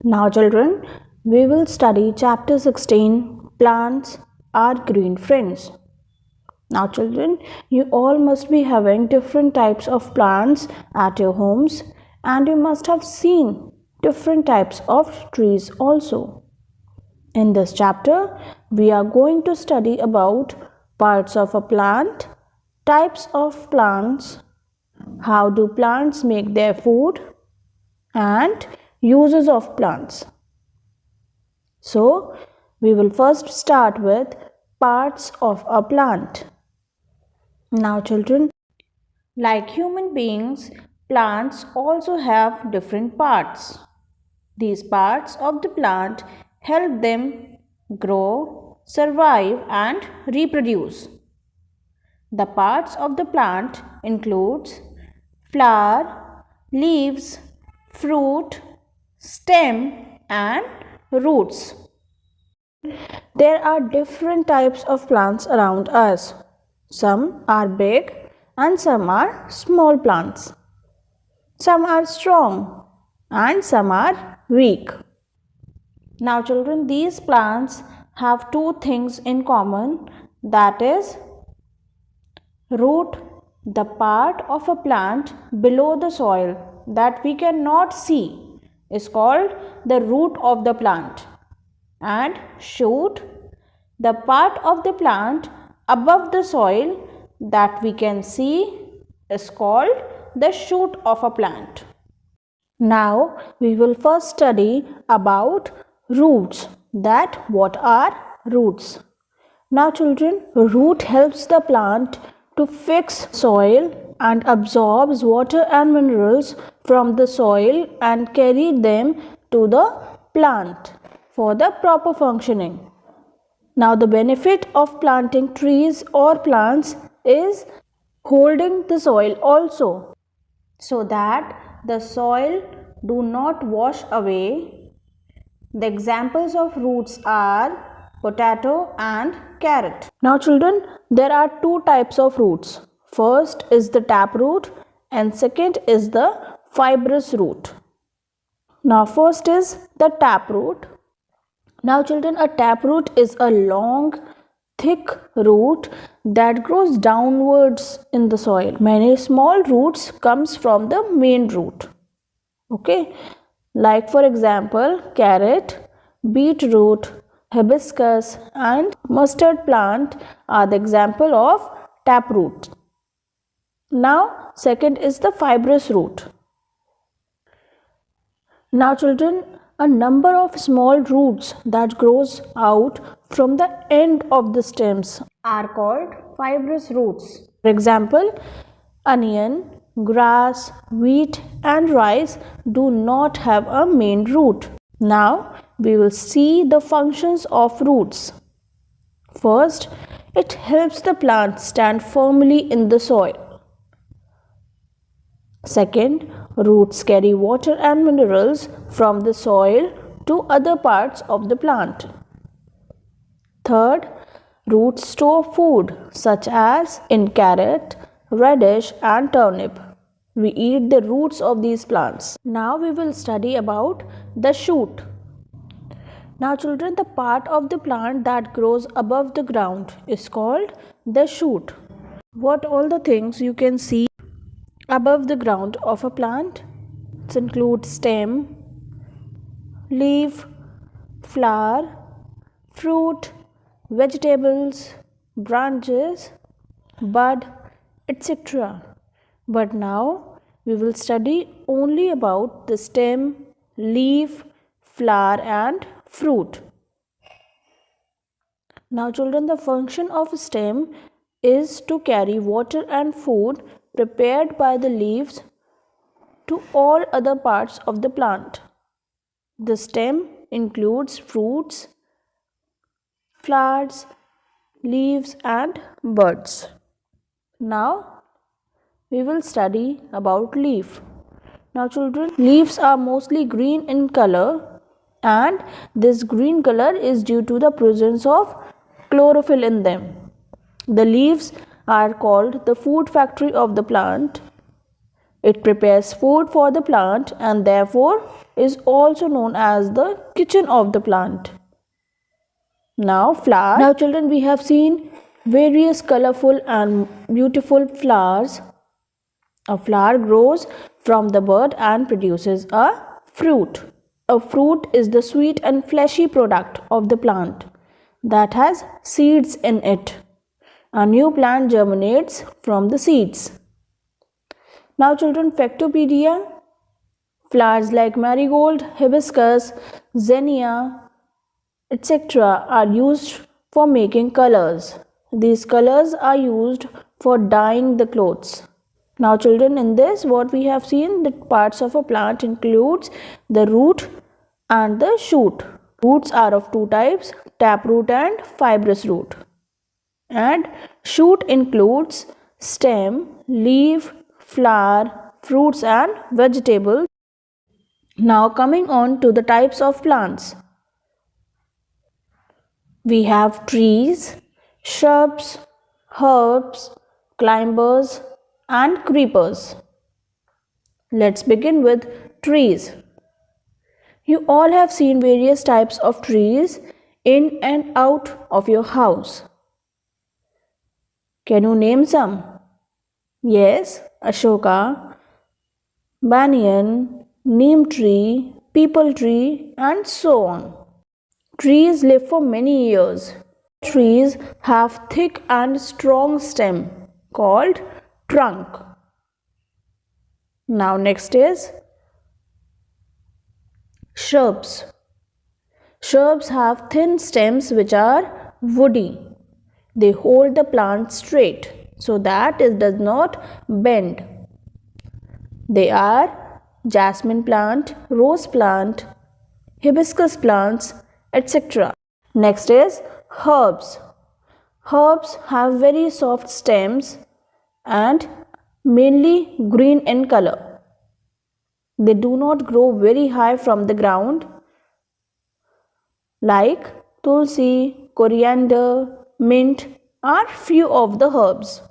Now children, we will study chapter 16, Plants are Green Friends. Now children, you all must be having different types of plants at your homes, and you must have seen different types of trees also. In this chapter, we are going to study about parts of a plant, types of plants, how do plants make their food, and uses of plants. So, we will first start with parts of a plant. Now children, like human beings, plants also have different parts. These parts of the plant help them grow, survive and reproduce. The parts of the plant includes flower, leaves, fruit, stem and roots. There are different types of plants around us. Some are big and some are small plants. Some are strong and some are weak. Now children, these plants have two things in common, that is root, the part of a plant below the soil that we cannot see is called the root of the plant, and shoot, the part of the plant above the soil that we can see is called the shoot of a plant. Now we will first study about roots, that what are roots. Now children, root helps the plant to fix soil and absorbs water and minerals from the soil and carry them to the plant for the proper functioning. Now the benefit of planting trees or plants is holding the soil also, so that the soil do not wash away. The examples of roots are potato and carrot. Now children, there are two types of roots. First is the taproot and second is the fibrous root. Now first is the taproot. Now children, a taproot is a long, thick root that grows downwards in the soil. Many small roots comes from the main root. Okay, like for example, carrot, beetroot, hibiscus and mustard plant are the example of taproot. Now second is the fibrous root. Now children, a number of small roots that grows out from the end of the stems are called fibrous roots. For example, onion, grass, wheat and rice do not have a main root. Now we will see the functions of roots. First, it helps the plant stand firmly in the soil. Second, roots carry water and minerals from the soil to other parts of the plant. Third, roots store food such as in carrot, radish and turnip. We eat the roots of these plants. Now we will study about the shoot. Now children, the part of the plant that grows above the ground is called the shoot. What all the things you can see above the ground of a plant? It includes stem, leaf, flower, fruit, vegetables, branches, bud, etc. But now we will study only about the stem, leaf, flower and fruit. Now children, the function of a stem is to carry water and food prepared by the leaves to all other parts of the plant. The stem includes fruits, flowers, leaves and buds. Now we will study about leaf. Now children, leaves are mostly green in color, and this green color is due to the presence of chlorophyll in them. The leaves are called the food factory of the plant. It prepares food for the plant and therefore is also known as the kitchen of the plant. Now flowers. Now children, we have seen various colorful and beautiful flowers. A flower grows from the bud and produces a fruit. A fruit is the sweet and fleshy product of the plant that has seeds in it. A new plant germinates from the seeds. Now children, Factopedia. Flowers like marigold, hibiscus, zinnia, etc. are used for making colors. These colors are used for dyeing the clothes. Now children, in this what we have seen, the parts of a plant includes the root and the shoot. Roots are of two types, taproot and fibrous root. And shoot includes stem, leaf, flower, fruits and vegetables. Now coming on to the types of plants. We have trees, shrubs, herbs, climbers and creepers. Let's begin with trees. You all have seen various types of trees in and out of your house. Can you name some? Yes, Ashoka, banyan, neem tree, peepal tree and so on. Trees live for many years. Trees have thick and strong stem called trunk. Now next is shrubs. Shrubs have thin stems which are woody. They hold the plant straight so that it does not bend. They are jasmine plant, rose plant, hibiscus plants, etc. Next is herbs. Herbs have very soft stems and mainly green in color. They do not grow very high from the ground like tulsi, coriander, mint are few of the herbs.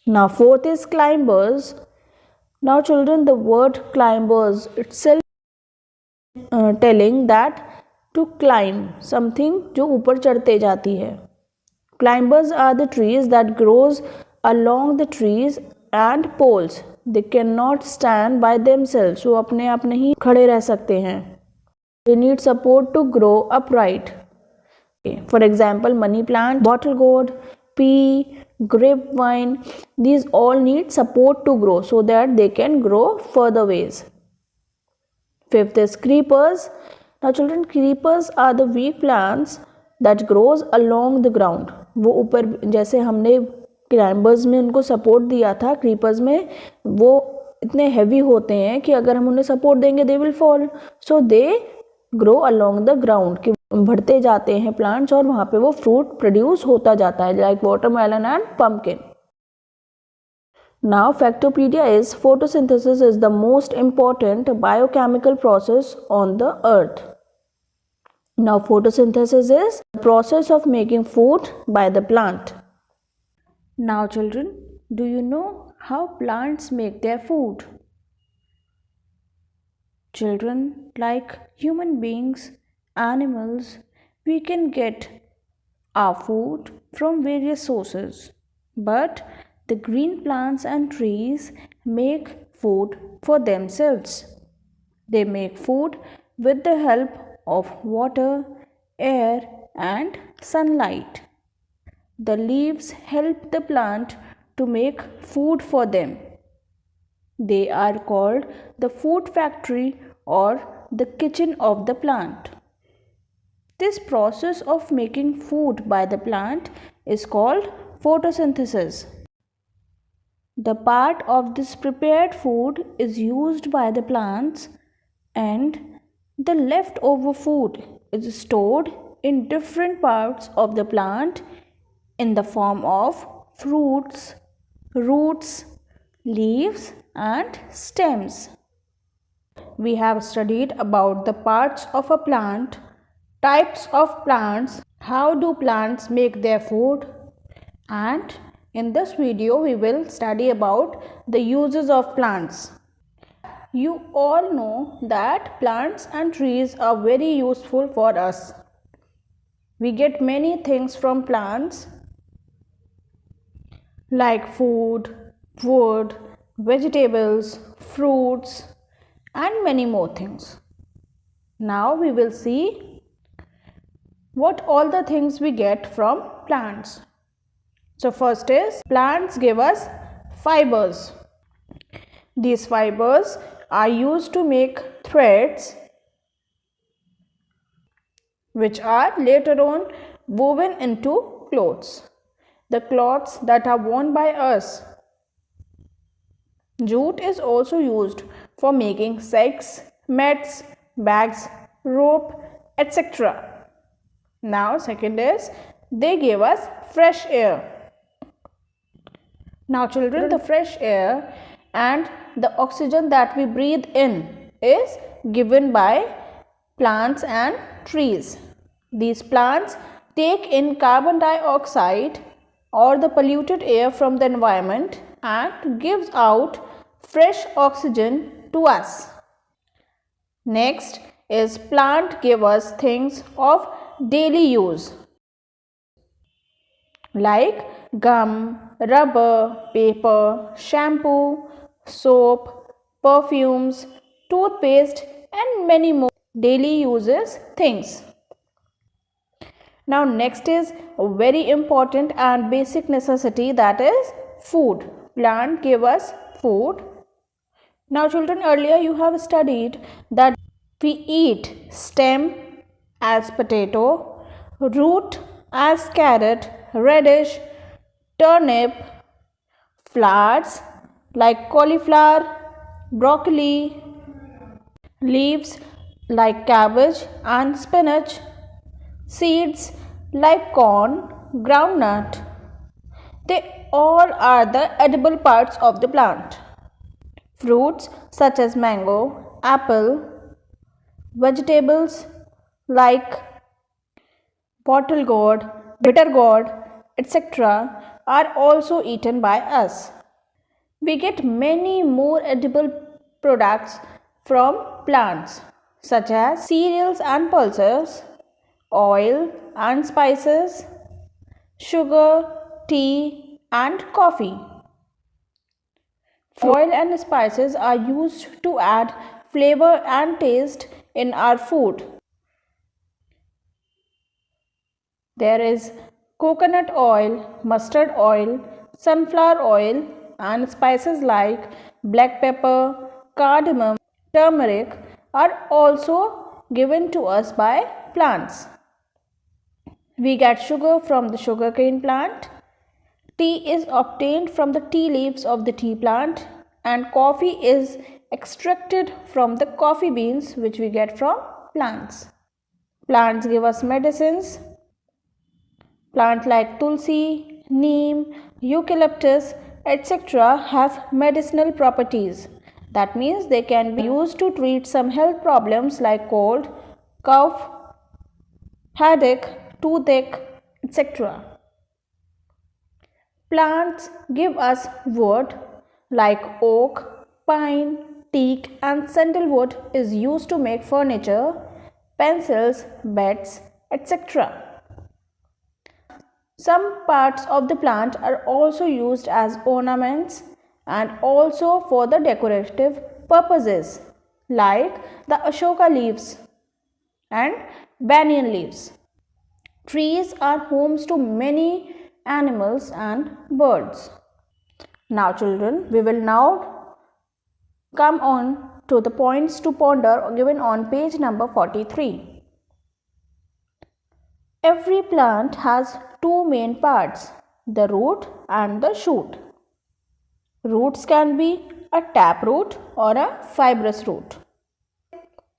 Now fourth is climbers. Now children, the word climbers itself telling that to climb something जो ऊपर चढ़ते जाती है. Climbers are the trees that grows along the trees and poles. They cannot stand by themselves. वो अपने आप नहीं खड़े रह सकते हैं. They need support to grow upright. For example, money plant, bottle gourd, pea, grapevine, these all need support to grow so that they can grow further ways. Fifth is creepers. Now children, creepers are the weak plants that grows along the ground. वो ऊपर जैसे हमने climbers में उनको support दिया था, creepers में वो इतने हैवी होते हैं कि अगर हम उन्हें सपोर्ट देंगे they will fall. So they grow along the ground, कि बढ़ते जाते हैं प्लांट्स और वहाँ पे वो फ्रूट प्रोड्यूस होता जाता है like watermelon and pumpkin. Now Factopedia is photosynthesis is the most important biochemical process on the earth. Now photosynthesis is the process of making food by the plant. Now children, do you know how plants make their food? Children, like human beings, animals, we can get our food from various sources. But the green plants and trees make food for themselves. They make food with the help of water, air and sunlight. The leaves help the plant to make food for them. They are called the food factory or the kitchen of the plant. This process of making food by the plant is called photosynthesis. The part of this prepared food is used by the plants and the leftover food is stored in different parts of the plant in the form of fruits, roots, leaves and stems. We have studied about the parts of a plant, types of plants, how do plants make their food, and in this video we will study about the uses of plants. You all know that plants and trees are very useful for us. We get many things from plants like food, wood, vegetables, fruits, and many more things. Now we will see what all the things we get from plants. So first is plants give us fibers. These fibers are used to make threads which are later on woven into clothes. The cloths that are worn by us. Jute is also used for making sacks, mats, bags, rope, etc. Now second is they give us fresh air. Now children, the fresh air and the oxygen that we breathe in is given by plants and trees. These plants take in carbon dioxide or the polluted air from the environment and gives out fresh oxygen to us. Next is plant give us things of daily use like gum, rubber, paper, shampoo, soap, perfumes, toothpaste and many more daily uses things. Now next is a very important and basic necessity, that is food. Plant give us food. Now children, earlier you have studied that we eat stem as potato, root as carrot, radish, turnip, flowers like cauliflower, broccoli, leaves like cabbage and spinach, seeds like corn, groundnut. They all are the edible parts of the plant. Fruits such as mango, apple, vegetables like bottle gourd, bitter gourd, etc. are also eaten by us. We get many more edible products from plants such as cereals and pulses, oil and spices, sugar, tea and coffee. Oil and spices are used to add flavor and taste in our food. There is coconut oil, mustard oil, sunflower oil and spices like black pepper, cardamom, turmeric are also given to us by plants. We get sugar from the sugarcane plant. Tea is obtained from the tea leaves of the tea plant and coffee is extracted from the coffee beans which we get from plants. Plants give us medicines. Plants like tulsi, neem, eucalyptus, etc. have medicinal properties. That means they can be used to treat some health problems like cold, cough, headache, toothache, etc. Plants give us wood like oak, pine, teak and sandalwood is used to make furniture, pencils, beds, etc. Some parts of the plant are also used as ornaments and also for the decorative purposes like the Ashoka leaves and banyan leaves. Trees are homes to many animals and birds. Now children, we will now come on to the points to ponder given on page number 43. Every plant has two main parts, the root and the shoot. Roots can be a taproot or a fibrous root.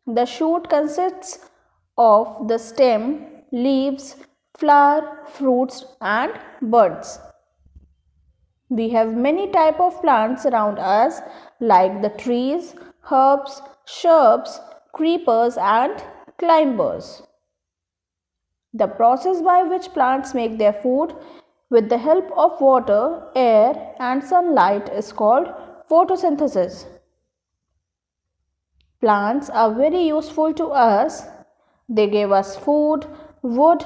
The shoot consists of the stem, leaves, flower, fruits and buds. We have many types of plants around us like the trees, herbs, shrubs, creepers and climbers. The process by which plants make their food with the help of water, air and sunlight is called photosynthesis. Plants are very useful to us. They give us food, wood,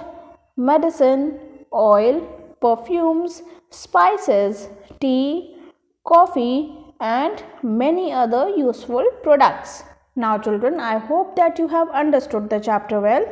medicine, oil, perfumes, spices, tea, coffee, and many other useful products. Now, children, I hope that you have understood the chapter well.